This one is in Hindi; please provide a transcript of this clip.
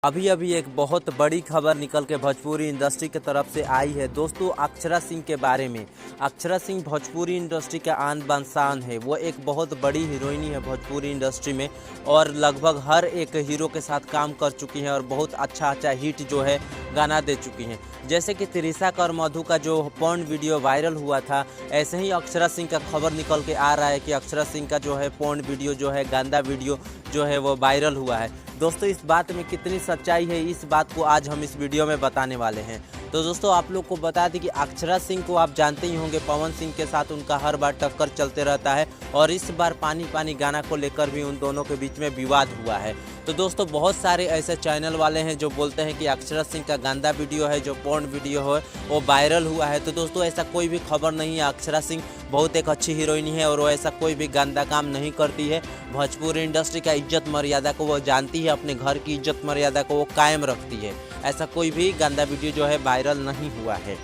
अभी अभी एक बहुत बड़ी खबर निकल के भोजपुरी इंडस्ट्री की तरफ से आई है दोस्तों, अक्षरा सिंह के बारे में। अक्षरा सिंह भोजपुरी इंडस्ट्री का आन बान शान है। वो एक बहुत बड़ी हीरोइनी है भोजपुरी इंडस्ट्री में और लगभग हर एक हीरो के साथ काम कर चुकी हैं और बहुत अच्छा हिट जो है गाना दे चुकी हैं। जैसे कि त्रिशा और मधु का जो पॉर्न वीडियो वायरल हुआ था, ऐसे ही अक्षरा सिंह का खबर निकल के आ रहा है कि अक्षरा सिंह का जो है पॉर्न वीडियो जो है गंदा वीडियो जो है वो वायरल हुआ है। दोस्तों इस बात में कितनी सच्चाई है, इस बात को आज हम इस वीडियो में बताने वाले हैं। तो दोस्तों आप लोग को बता दें कि अक्षरा सिंह को आप जानते ही होंगे, पवन सिंह के साथ उनका हर बार टक्कर चलते रहता है और इस बार पानी पानी गाना को लेकर भी उन दोनों के बीच में विवाद हुआ है। तो दोस्तों बहुत सारे ऐसे चैनल वाले हैं जो बोलते हैं कि अक्षरा सिंह का गंदा वीडियो है, जो पॉर्न वीडियो है वो वायरल हुआ है। तो दोस्तों ऐसा कोई भी खबर नहीं है। अक्षरा सिंह बहुत एक अच्छी हीरोइनी है और वो ऐसा कोई भी गंदा काम नहीं करती है। भोजपुरी इंडस्ट्री का इज्जत मर्यादा को वो जानती है, अपने घर की इज्जत मर्यादा को वो कायम रखती है। ऐसा कोई भी गंदा वीडियो जो है वायरल नहीं हुआ है।